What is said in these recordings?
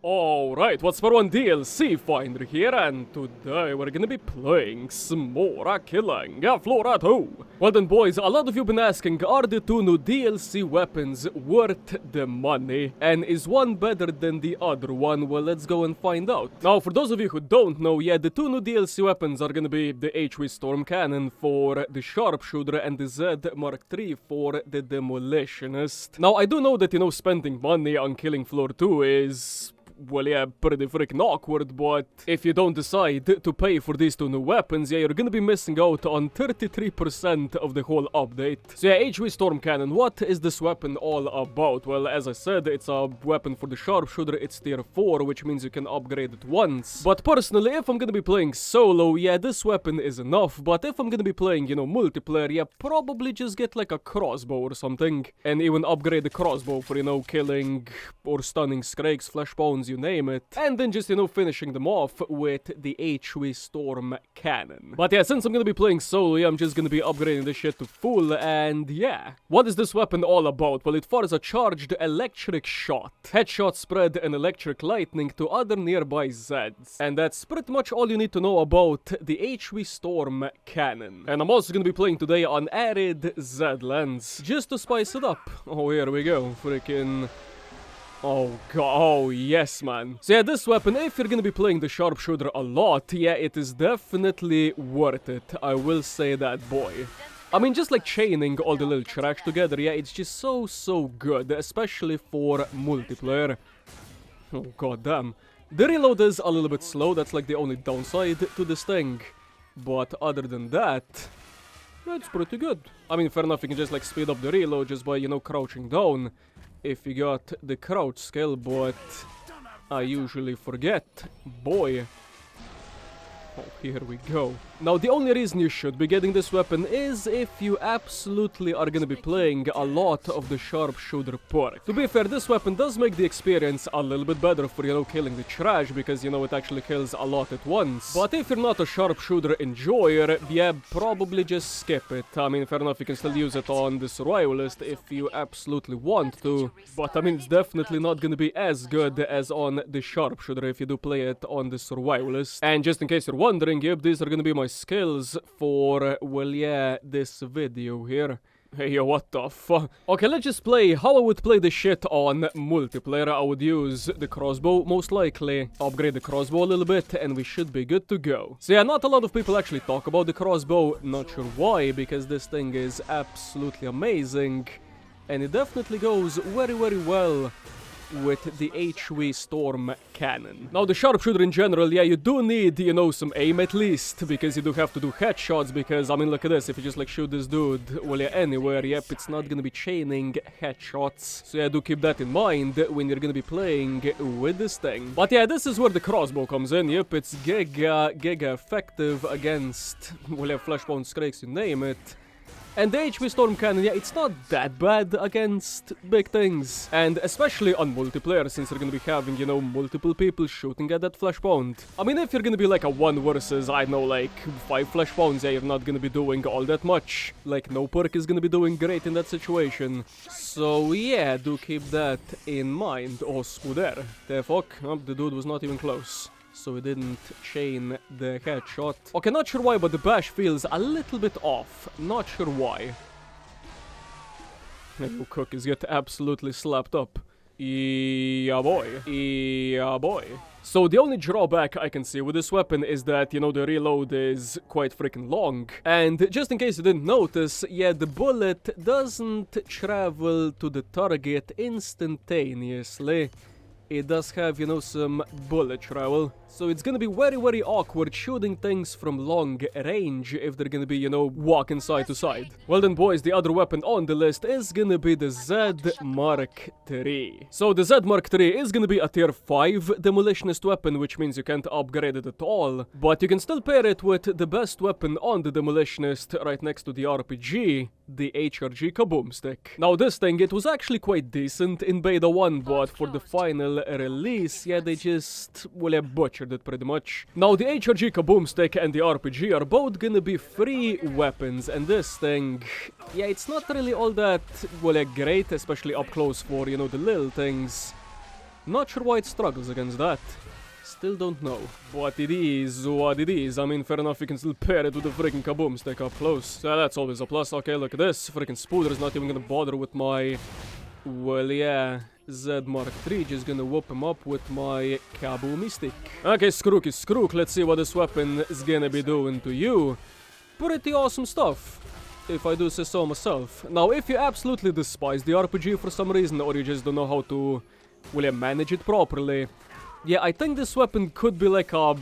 Alright, what's for one DLC Finder here, and today we're gonna be playing some more Killing Flora 2. Well then boys, a lot of you been asking, are the two new DLC weapons worth the money? And is one better than the other one? Well, let's go and find out. Now, for those of you who don't know, yeah, the two new DLC weapons are gonna be the HV Storm Cannon for the Sharpshooter and the Zed Mark III for the Demolitionist. Now, I do know that, spending money on Killing Floor 2 is... well, yeah, pretty freaking awkward, but if you don't decide to pay for these two new weapons, yeah, you're gonna be missing out on 33% of the whole update. So yeah, HV Storm Cannon, what is this weapon all about? Well, as I said, it's a weapon for the Sharpshooter, it's tier 4, which means you can upgrade it once. But personally, if I'm gonna be playing solo, yeah, this weapon is enough, but if I'm gonna be playing, multiplayer, yeah, probably just get like a crossbow or something, and even upgrade the crossbow for, killing or stunning Skrakes, flesh bones, you name it, and then just, finishing them off with the HV Storm Cannon. But yeah, since I'm gonna be playing solo, yeah, I'm just gonna be upgrading this shit to full, and yeah. What is this weapon all about? Well, it fires a charged electric shot. Headshot spread an electric lightning to other nearby Zeds. And that's pretty much all you need to know about the HV Storm Cannon. And I'm also gonna be playing today on arid Zed lens, just to spice it up. Oh, here we go, freaking... oh god, oh yes man. So yeah, this weapon, if you're gonna be playing the Sharpshooter a lot, yeah, it is definitely worth it. I will say that, boy. I mean, just like chaining all the little trash together, yeah, it's just so good, especially for multiplayer. Oh god damn. The reload is a little bit slow, that's like the only downside to this thing. But other than that, it's pretty good. I mean, fair enough, you can just like speed up the reload just by, crouching down. If you got the crouch skill, but I usually forget. Boy. Oh, here we go. Now, the only reason you should be getting this weapon is if you absolutely are gonna be playing a lot of the Sharpshooter perk. To be fair, this weapon does make the experience a little bit better for, killing the trash, because, it actually kills a lot at once. But if you're not a Sharpshooter enjoyer, yeah, probably just skip it. I mean, fair enough, you can still use it on the Survivalist if you absolutely want to. But, I mean, it's definitely not gonna be as good as on the Sharpshooter if you do play it on the Survivalist. And just in case you're wondering, yep, these are gonna be my skills for, well, yeah, this video here. Hey, yo, what the fuck? Okay, let's just play how I would play this shit on multiplayer. I would use the crossbow, most likely. Upgrade the crossbow a little bit, and we should be good to go. So yeah, not a lot of people actually talk about the crossbow. Not sure why, because this thing is absolutely amazing. And it definitely goes very well with the HV Storm Cannon. Now, the Sharpshooter in general, yeah, you do need, some aim at least, because you do have to do headshots, because, I mean, look at this, if you just, like, shoot this dude, well, yeah, anywhere, yep, it's not gonna be chaining headshots. So, yeah, do keep that in mind when you're gonna be playing with this thing. But, yeah, this is where the crossbow comes in, yep, it's giga effective against, well, yeah, fleshbone Skrakes, you name it. And the HV Storm Cannon, yeah, it's not that bad against big things. And especially on multiplayer, since you're gonna be having, multiple people shooting at that flesh pound. I mean, if you're gonna be like a 1 versus, I know, like, 5 flesh pounds, yeah, you're not gonna be doing all that much. Like, no perk is gonna be doing great in that situation. So, yeah, do keep that in mind. Oh, Scuder. The fuck? Oh, the dude was not even close. So we didn't chain the headshot. Okay, not sure why, but the bash feels a little bit off. Not sure why. You cookies get absolutely slapped up. Yeah boy. Yeah boy. So the only drawback I can see with this weapon is that, the reload is quite freaking long. And just in case you didn't notice, yeah, the bullet doesn't travel to the target instantaneously. It does have, some bullet travel. So it's gonna be very awkward shooting things from long range if they're gonna be, walking side to side. Well then, boys, the other weapon on the list is gonna be the Zed Mark III. So the Zed Mark III is gonna be a tier 5 demolitionist weapon, which means you can't upgrade it at all. But you can still pair it with the best weapon on the demolitionist right next to the RPG, the HRG Kaboom Stick. Now this thing, it was actually quite decent in Beta 1, but for the final release, yeah, they just, well, butchered it pretty much. Now the HRG Kaboom Stick and the RPG are both gonna be free weapons, and this thing, yeah, it's not really all that, well, great, especially up close for, the little things. Not sure why it struggles against that. Still don't know. But it is what it is. I mean, fair enough, you can still pair it with the freaking kaboom stick up close. So that's always a plus. Okay, look at this. Freaking Spooder's not even gonna bother with my... Well, yeah. Zed Mark III, just gonna whoop him up with my kaboomy stick. Okay, Skrook, let's see what this weapon is gonna be doing to you. Pretty awesome stuff, if I do say so myself. Now, if you absolutely despise the RPG for some reason, or you just don't know how to, well, yeah, manage it properly, yeah, I think this weapon could be like a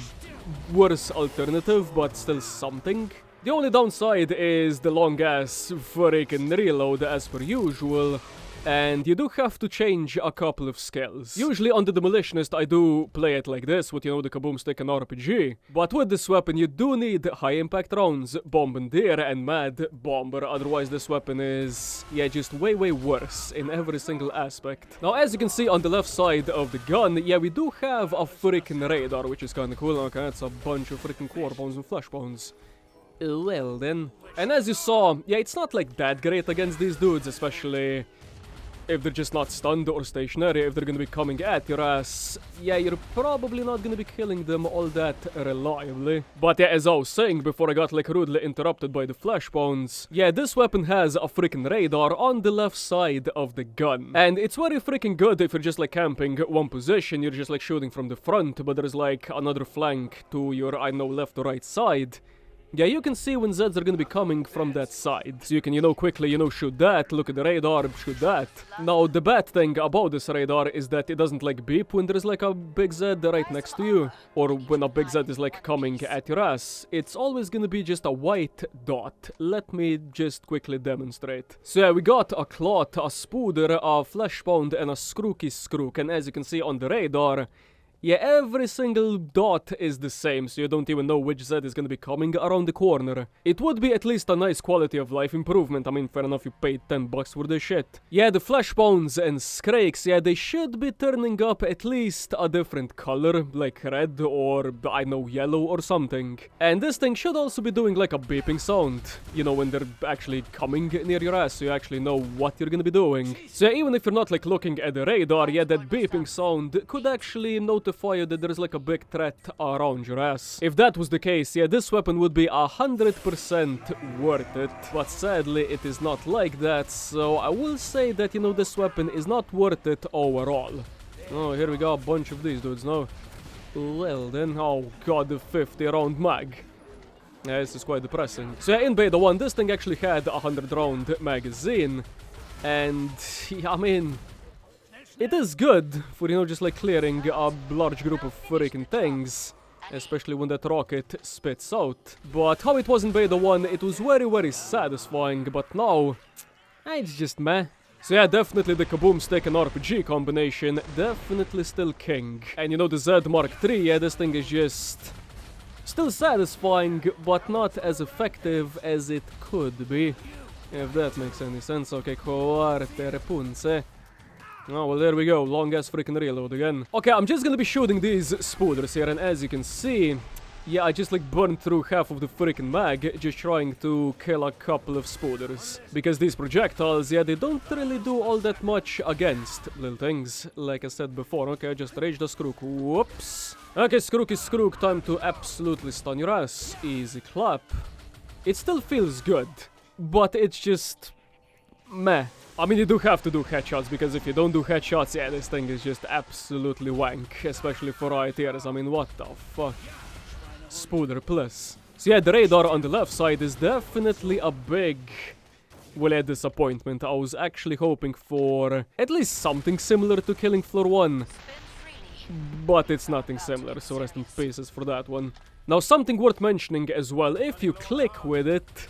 worse alternative, but still something. The only downside is the long-ass freaking reload as per usual, and you do have to change a couple of skills. Usually on the Demolitionist I do play it like this, with, you know, the kaboom stick and RPG. But with this weapon you do need high impact rounds, Bombardier and Mad Bomber, otherwise this weapon is, yeah, just way worse in every single aspect. Now as you can see on the left side of the gun, yeah, we do have a freaking radar, which is kinda cool. Okay, that's a bunch of freaking core bones and flesh bones. Well then. And as you saw, yeah, it's not like that great against these dudes, especially if they're just not stunned or stationary. If they're gonna be coming at your ass, yeah, you're probably not gonna be killing them all that reliably. But yeah, as I was saying before I got like rudely interrupted by the flesh bones, yeah, this weapon has a freaking radar on the left side of the gun. And it's very freaking good if you're just like camping one position, you're just like shooting from the front, but there's like another flank to your, I don't know, left or right side. Yeah, you can see when Zeds are gonna be coming from that side. So you can, you know, quickly, you know, shoot that, look at the radar, shoot that. Now, the bad thing about this radar is that it doesn't, like, beep when there's, like, a big Zed right next to you. Or when a big Zed is, like, coming at your ass. It's always gonna be just a white dot. Let me just quickly demonstrate. So yeah, we got a Clot, a Spooder, a Fleshbound, and a Skrook. And as you can see on the radar, yeah, every single dot is the same, so you don't even know which Zed is gonna be coming around the corner. It would be at least a nice quality of life improvement. I mean, fair enough, you paid $10 for this shit. Yeah, the Fleshbones and Skrakes, yeah, they should be turning up at least a different color, like red or, I know, yellow or something. And this thing should also be doing like a beeping sound, you know, when they're actually coming near your ass, so you actually know what you're gonna be doing. So yeah, even if you're not like looking at the radar, yeah, that beeping sound could actually notify you that there's like a big threat around your ass. If that was the case, yeah, this weapon would be 100% worth it. But sadly, it is not like that, so I will say that, you know, this weapon is not worth it overall. Oh, here we go, a bunch of these dudes now. Well then, oh god, the 50 round mag. Yeah, this is quite depressing. So yeah, in Beta 1, this thing actually had a 100 round magazine. And, I mean, it is good for, you know, just like clearing a large group of freaking things, especially when that rocket spits out. But how it was in Beta 1, it was very satisfying, but now, it's just meh. So yeah, definitely the kaboom stick and RPG combination, definitely still king. And you know, the Zed Mark III, yeah, this thing is just still satisfying, but not as effective as it could be. If that makes any sense. Okay, quarte punze. Oh, well, there we go. Long-ass freaking reload again. Okay, I'm just gonna be shooting these Spooders here, and as you can see, yeah, I just, like, burned through half of the freaking mag just trying to kill a couple of Spooders. Because these projectiles, yeah, they don't really do all that much against little things, like I said before. Okay, I just raged a Skrook. Whoops. Okay, Skrook is Skrook. Time to absolutely stun your ass. Easy clap. It still feels good, but it's just meh. I mean, you do have to do headshots, because if you don't do headshots, yeah, this thing is just absolutely wank, especially for right ears. I mean, what the fuck? Spooder plus. So yeah, the radar on the left side is definitely a big, well, a disappointment. I was actually hoping for at least something similar to killing floor 1. But it's nothing similar, so rest in pieces for that one. Now, something worth mentioning as well, if you click with it,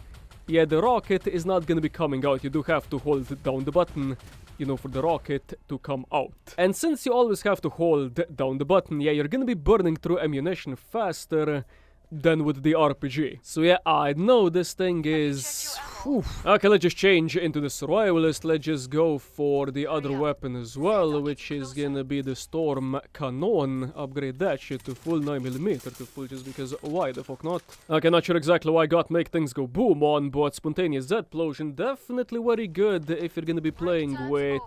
yeah, the rocket is not gonna be coming out. You do have to hold down the button, you know, for the rocket to come out. And since you always have to hold down the button, yeah, you're gonna be burning through ammunition faster than with the RPG. So yeah, I know this thing is... Oof. Okay, let's just change into the survivalist. Let's just go for the other weapon as well, which is gonna be the Storm Cannon. Upgrade that shit to full 9mm to full, just because why the fuck not? Okay, not sure exactly why I got Make Things Go Boom on, but Spontaneous Zed Explosion definitely very good if you're gonna be playing with...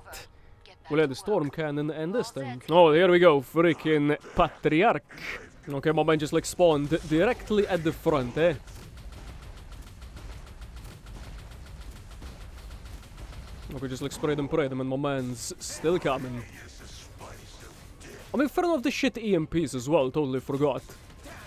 We'll have the storm cannon and this thing. Oh, here we go, freaking Patriarch. Okay, my man just like spawned directly at the front, eh? Okay, just like spray them, and my man's still coming. I mean, fair enough, the shit EMPs as well, totally forgot.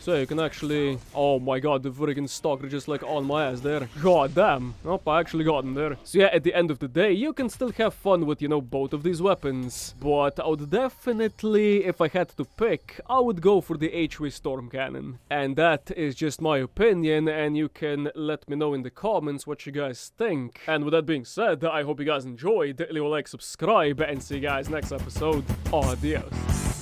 So you can actually... Oh my god, the freaking stalker just like on my ass there. God damn. Oh, I actually got him there. So yeah, at the end of the day, you can still have fun with, you know, both of these weapons. But I would definitely, if I had to pick, I would go for the HV Storm Cannon. And that is just my opinion, and you can let me know in the comments what you guys think. And with that being said, I hope you guys enjoyed. Leave a like, subscribe, and see you guys next episode. Adios.